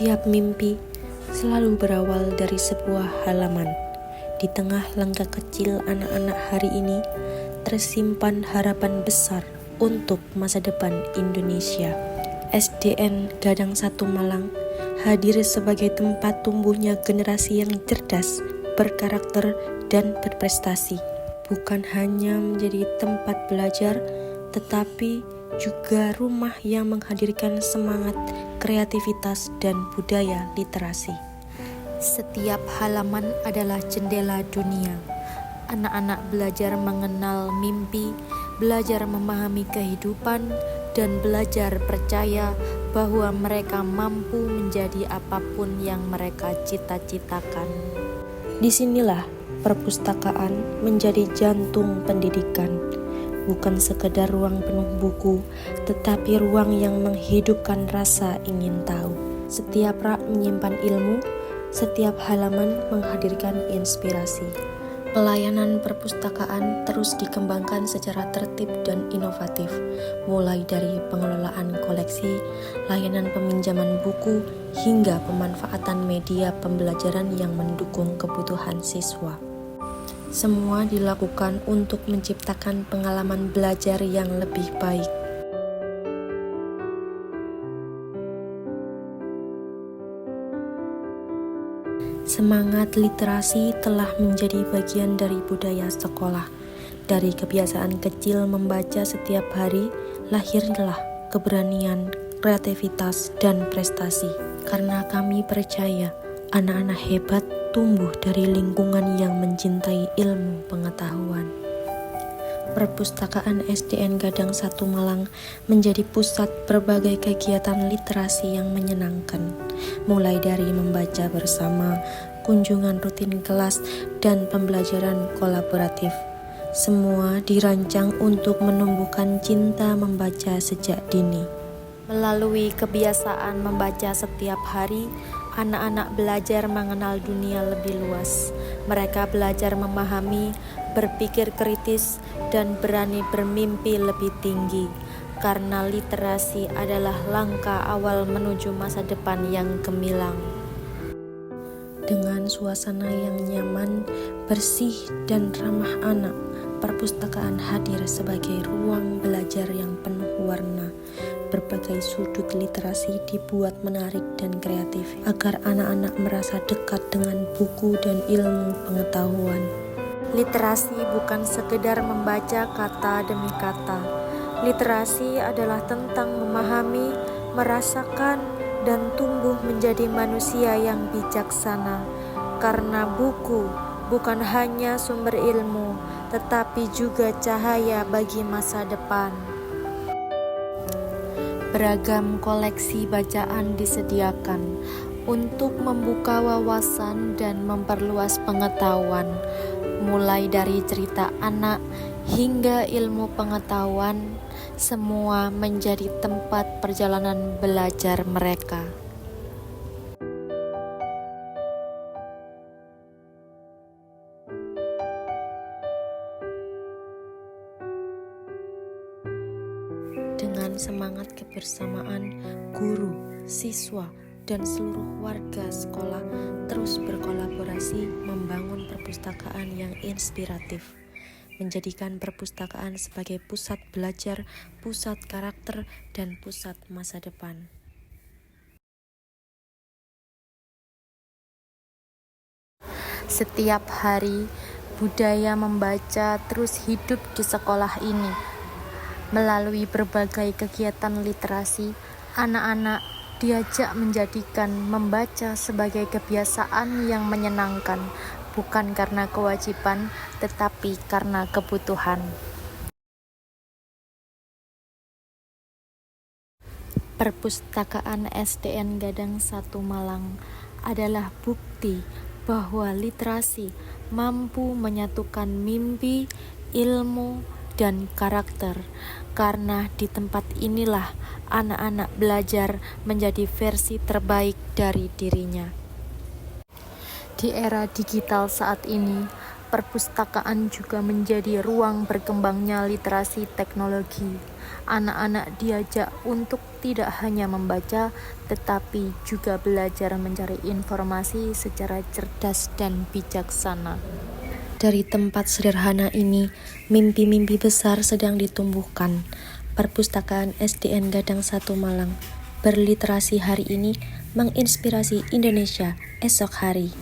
Setiap mimpi selalu berawal dari sebuah halaman. Di tengah langkah kecil anak-anak hari ini, tersimpan harapan besar untuk masa depan Indonesia. SDN Gadang 1 Malang hadir sebagai tempat tumbuhnya generasi yang cerdas, berkarakter, dan berprestasi. Bukan hanya menjadi tempat belajar, tetapi juga rumah yang menghadirkan semangat, kreativitas, dan budaya literasi. Setiap halaman adalah jendela dunia. Anak-anak belajar mengenal mimpi, belajar memahami kehidupan, dan belajar percaya bahwa mereka mampu menjadi apapun yang mereka cita-citakan. Disinilah perpustakaan menjadi jantung pendidikan. Bukan sekedar ruang penuh buku, tetapi ruang yang menghidupkan rasa ingin tahu. Setiap rak menyimpan ilmu, setiap halaman menghadirkan inspirasi. Pelayanan perpustakaan terus dikembangkan secara tertib dan inovatif, mulai dari pengelolaan koleksi, layanan peminjaman buku, hingga pemanfaatan media pembelajaran yang mendukung kebutuhan siswa. Semua dilakukan untuk menciptakan pengalaman belajar yang lebih baik. Semangat literasi telah menjadi bagian dari budaya sekolah. Dari kebiasaan kecil membaca setiap hari, lahirlah keberanian, kreativitas, dan prestasi. Karena kami percaya, anak-anak hebat tumbuh dari lingkungan yang mencintai ilmu pengetahuan. Perpustakaan SDN Gadang 1 Malang menjadi pusat berbagai kegiatan literasi yang menyenangkan, mulai dari membaca bersama, kunjungan rutin kelas, dan pembelajaran kolaboratif. Semua dirancang untuk menumbuhkan cinta membaca sejak dini. Melalui kebiasaan membaca setiap hari, anak-anak belajar mengenal dunia lebih luas. Mereka belajar memahami, berpikir kritis, dan berani bermimpi lebih tinggi. Karena literasi adalah langkah awal menuju masa depan yang gemilang. Dengan suasana yang nyaman, bersih, dan ramah anak, perpustakaan hadir sebagai ruang belajar yang penuh warna. Berbagai sudut literasi dibuat menarik dan kreatif agar anak-anak merasa dekat dengan buku dan ilmu pengetahuan. Literasi bukan sekedar membaca kata demi kata. Literasi adalah tentang memahami, merasakan, dan tumbuh menjadi manusia yang bijaksana. Karena buku bukan hanya sumber ilmu, tetapi juga cahaya bagi masa depan. Beragam koleksi bacaan disediakan untuk membuka wawasan dan memperluas pengetahuan, mulai dari cerita anak hingga ilmu pengetahuan, semua menjadi tempat perjalanan belajar mereka. Dengan semangat kebersamaan, guru, siswa, dan seluruh warga sekolah terus berkolaborasi membangun perpustakaan yang inspiratif, menjadikan perpustakaan sebagai pusat belajar, pusat karakter, dan pusat masa depan. Setiap hari, budaya membaca terus hidup di sekolah ini. Melalui berbagai kegiatan literasi, anak-anak diajak menjadikan membaca sebagai kebiasaan yang menyenangkan, bukan karena kewajiban, tetapi karena kebutuhan. Perpustakaan SDN Gadang 1 Malang adalah bukti bahwa literasi mampu menyatukan mimpi, ilmu, dan karakter. Karena di tempat inilah anak-anak belajar menjadi versi terbaik dari dirinya. Di era digital saat ini, Perpustakaan juga menjadi ruang berkembangnya literasi teknologi. Anak-anak diajak untuk tidak hanya membaca, tetapi juga belajar mencari informasi secara cerdas dan bijaksana. Dari tempat sederhana ini, mimpi-mimpi besar sedang ditumbuhkan. Perpustakaan SDN Gadang 1 Malang, berliterasi hari ini, menginspirasi Indonesia esok hari.